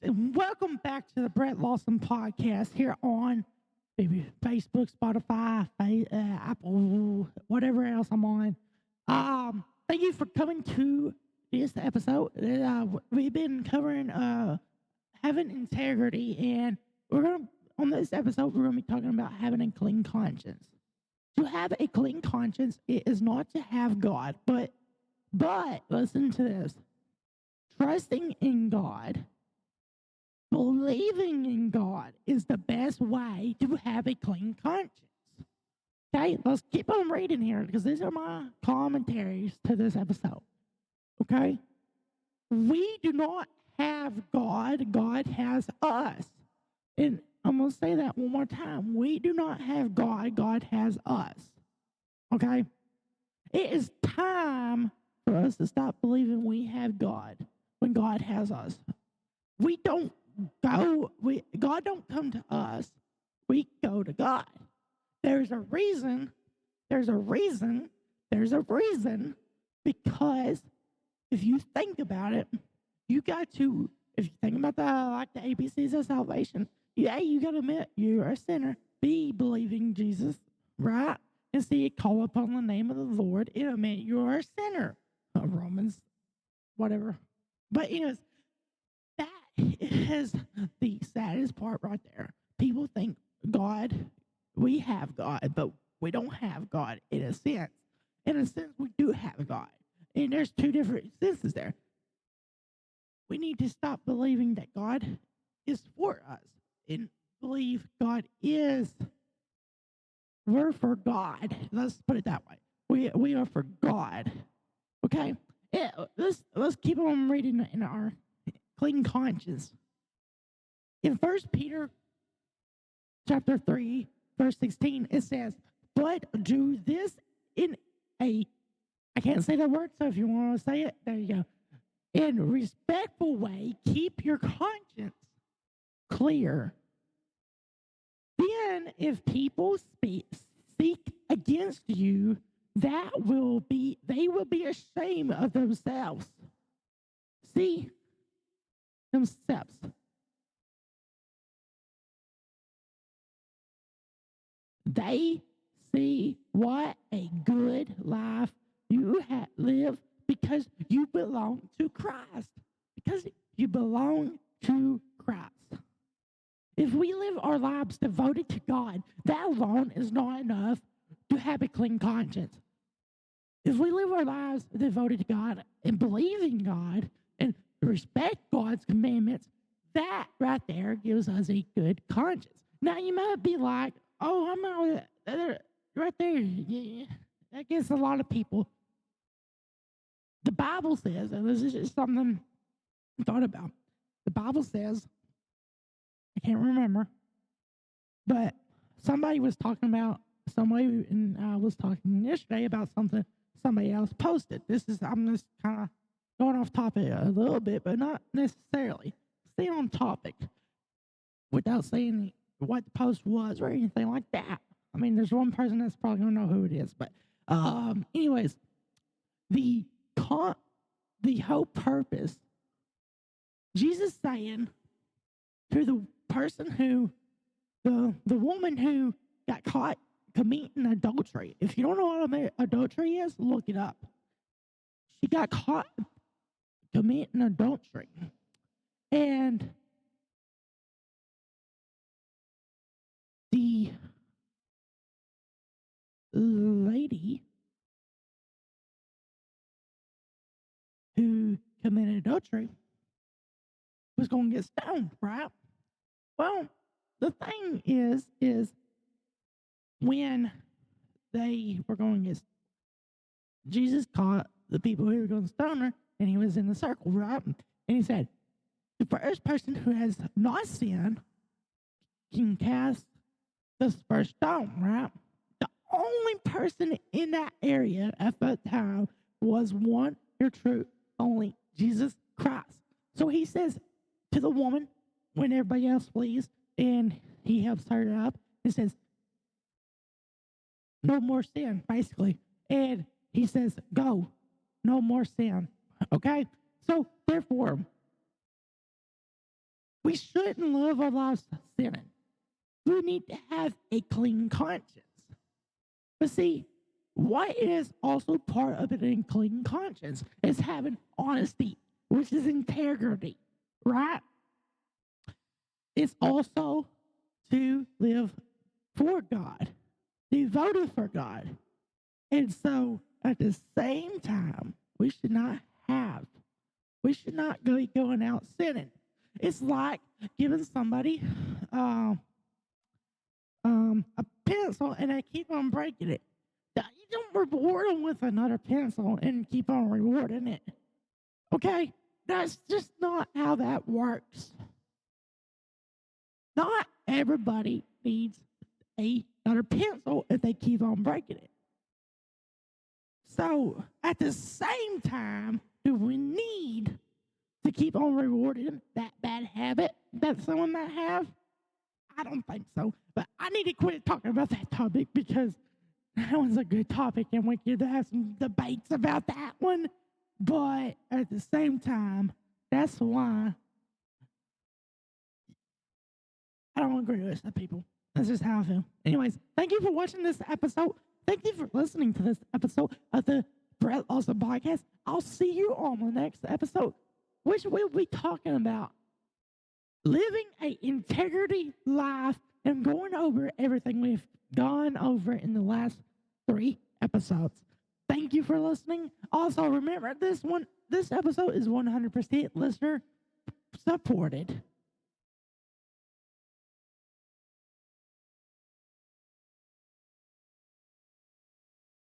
and welcome back to the Brett Lawson podcast here on maybe Facebook, Spotify, Apple, whatever else I'm on. Thank you for coming to this episode. We've been covering having integrity, and on this episode we're gonna be talking about having a clean conscience. To have a clean conscience, it is not to have God, but listen to this: trusting in God. Believing in God is the best way to have a clean conscience. Okay, let's keep on reading here because these are my commentaries to this episode. Okay, we do not have God, God has us. And I'm going to say that one more time. We do not have God, God has us. Okay, it is time for us to stop believing we have God when God has us. We don't God don't come to us. We go to God. There's a reason. Because if you think about it, you got to. If you think about the ABCs of salvation, you got to admit you're a sinner. B, believing Jesus, right? And C, call upon the name of the Lord. It meant you're a sinner. Romans, whatever. But anyways, that is the saddest part right there. People think God, we have God, but we don't have God in a sense. In a sense, we do have God. And there's two different senses there. We need to stop believing that God is for us and believe God is. We're for God. Let's put it that way. We are for God. Okay? Yeah, let's keep on reading in our clean conscience. In 1 Peter chapter 3, verse 16, it says, but do this in I can't say the word, so if you want to say it, there you go. In a respectful way, keep your conscience clear. Then if people speak against you, they will be ashamed of themselves. See? Themselves. They see what a good life you live because you belong to Christ. Because you belong to Christ. If we live our lives devoted to God, that alone is not enough to have a clean conscience. If we live our lives devoted to God and believe in God and respect God's commandments, that right there gives us a good conscience. Now, you might be like, oh, I'm not right there. Yeah, that gets a lot of people. The Bible says, and this is just something I thought about. The Bible says, I can't remember, but somebody was talking and I was talking yesterday about something somebody else posted. I'm just kind of going off topic a little bit, but not necessarily. Stay on topic without saying what the post was or anything like that. I mean, there's one person that's probably going to know who it is, but anyways, the whole purpose, Jesus saying to the person the woman who got caught committing adultery. If you don't know what adultery is, look it up. She got caught committing adultery. And the lady who committed adultery was going to get stoned, right? Well, the thing is when they were going to get, Jesus caught the people who were going to stone her, and he was in the circle, right? And he said, the first person who has not sinned can cast the first stone, right? The only person in that area at that time was one, your true, only Jesus Christ. So he says to the woman, when everybody else flees, and he helps her up, he says, no more sin, basically. And he says, go, no more sin. Okay? So, therefore, we shouldn't live our lives sinning. We need to have a clean conscience. But see, what is also part of an clean conscience is having honesty, which is integrity, right? It's also to live for God, devoted for God. And so at the same time, we should not be going out sinning. It's like giving somebody a pencil and they keep on breaking it. You don't reward them with another pencil and keep on rewarding it. Okay? That's just not how that works. Not everybody needs another pencil if they keep on breaking it. So, at the same time, do we need to keep on rewarding that bad habit that someone might have? I don't think so. But I need to quit talking about that topic because that one's a good topic and we could have some debates about that one. But at the same time, that's why I don't agree with some people. That's just how I feel. Anyways, thank you for watching this episode. Thank you for listening to this episode of the Brett Lawson podcast. I'll see you on the next episode, which we'll be talking about living an integrity life and going over everything we've gone over in the last 3 episodes. Thank you for listening. Also, remember this episode is 100% listener supported.